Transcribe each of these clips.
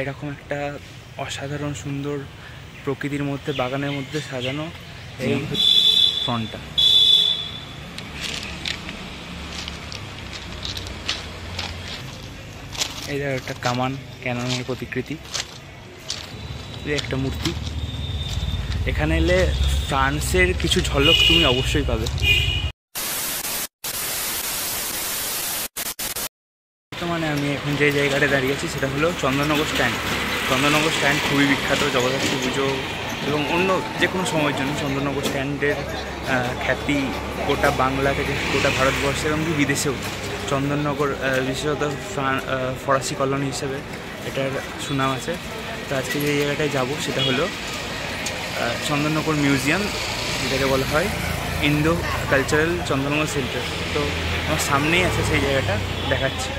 এরকম একটা অসাধারণ সুন্দর প্রকৃতির মধ্যে বাগানের মধ্যে সাজানো এই ফ্রন্টটা। এই দেখো একটা কামান ক্যাননের প্রতিকৃতি, একটা মূর্তি। এখানে এলে ফ্রান্সের কিছু ঝলক তুমি অবশ্যই পাবে। বর্তমানে আমি এখন যে জায়গাটা দাঁড়িয়েছি সেটা হলো চন্দননগর স্ট্যান্ড। চন্দননগর স্ট্যান্ড খুবই বিখ্যাত জগদ্ধাত্রী পুজো এবং অন্য যে কোনো সময়ের জন্য চন্দননগর স্ট্যান্ডের খ্যাতি গোটা বাংলা থেকে গোটা ভারতবর্ষের এমনকি বিদেশেও। চন্দননগর বিশেষত ফরাসি কলোনি হিসেবে এটার সুনাম আছে। তো আজকে যে জায়গাটায় যাব সেটা হলো চন্দননগর মিউজিয়াম, যেটাকে বলা হয় ইন্দো কালচারাল চন্দননগর সেন্টার। তো আমার সামনেই আছে সেই জায়গাটা, দেখাচ্ছি।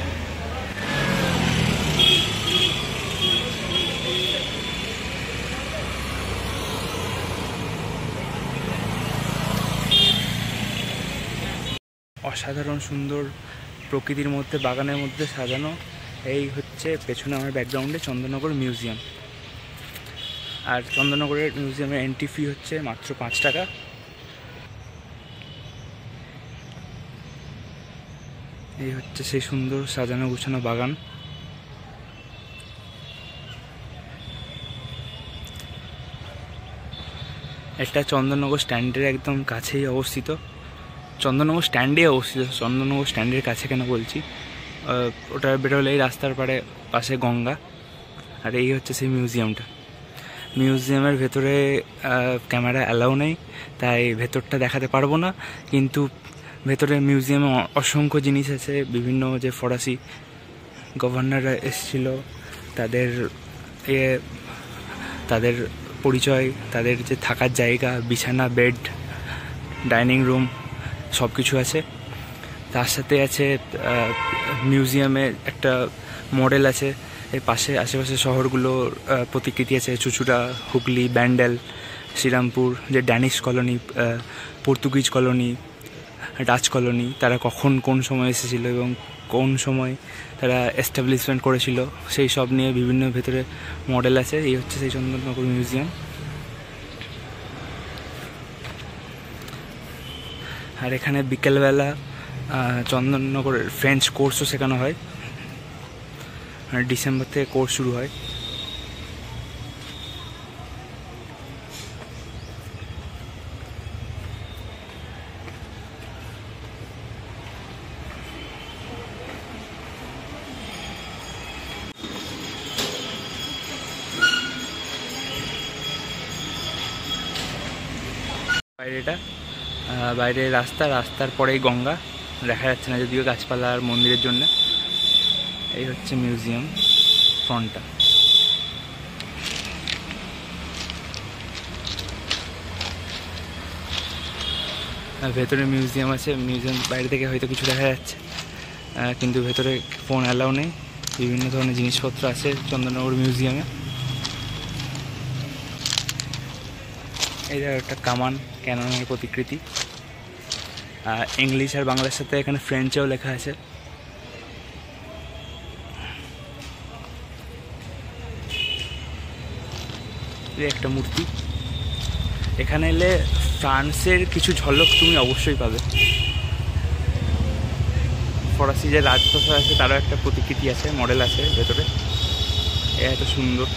অসাধারণ সুন্দর প্রকৃতির মধ্যে বাগানের মধ্যে সাজানো এই হচ্ছে পেছনে আমার ব্যাকগ্রাউন্ডে চন্দননগর মিউজিয়াম। আর চন্দননগরের মিউজিয়ামের এন্ট্রি ফি হচ্ছে মাত্র 5 টাকা। এই হচ্ছে সেই সুন্দর সাজানো গুছানো বাগান। এটা চন্দননগর স্ট্যান্ডের একদম কাছেই অবস্থিত। চন্দননগর স্ট্যান্ডের কাছে কেন বলছি, ওটা বেরোলে এই রাস্তার পাশে গঙ্গা। আর এই হচ্ছে সেই মিউজিয়ামটা। মিউজিয়ামের ভেতরে ক্যামেরা অ্যালাউ নেই, তাই ভেতরটা দেখাতে পারবো না। কিন্তু ভেতরে মিউজিয়ামে অসংখ্য জিনিস আছে। বিভিন্ন যে ফরাসি গভর্নররা এসেছিল তাদের পরিচয়, তাদের যে থাকার জায়গা, বিছানা, বেড, ডাইনিং রুম সব কিছু আছে। তার সাথে আছে মিউজিয়ামে একটা মডেল আছে। এর পাশে আশেপাশে শহরগুলোর প্রতিকৃতি আছে, চুঁচুড়া, হুগলি, ব্যান্ডেল, শ্রীরামপুর, যে Danish colony, Portuguese colony, Dutch colony, তারা কখন কোন সময় এসেছিল এবং কোন সময় তারা এস্টাবলিশমেন্ট করেছিল সেই সব নিয়ে বিভিন্ন ভেতরে মডেল আছে। এই হচ্ছে সেই চন্দননগর মিউজিয়াম। আর এখানে বিকেলবেলা চন্দননগরের ফ্রেঞ্চ কোর্সও শেখানো হয়। ডিসেম্বর থেকে কোর্স শুরু হয়। বাইরে রাস্তার পরেই গঙ্গা, দেখা যাচ্ছে না যদিও গাছপালা আর মন্দিরের জন্য। এই হচ্ছে মিউজিয়াম ফ্রন্টটা। ভেতরে মিউজিয়াম আছে। মিউজিয়াম বাইরে থেকে হয়তো কিছু দেখা যাচ্ছে, কিন্তু ভেতরে ফোন অ্যালাউ নেই। বিভিন্ন ধরনের জিনিসপত্র আছে চন্দননগর মিউজিয়ামে। এই দেখো একটা কামান ক্যাননের প্রতিকৃতি। ইংলিশ আর বাংলার সাথে এখানে ফ্রেঞ্চেও লেখা আছে। একটা মূর্তি। এখানে এলে ফ্রান্সের কিছু ঝলক তুমি অবশ্যই পাবে। ফরাসি যে রাজপ্রাসাদ আছে তারও একটা প্রতিকৃতি আছে, মডেল আছে ভেতরে। এত সুন্দর।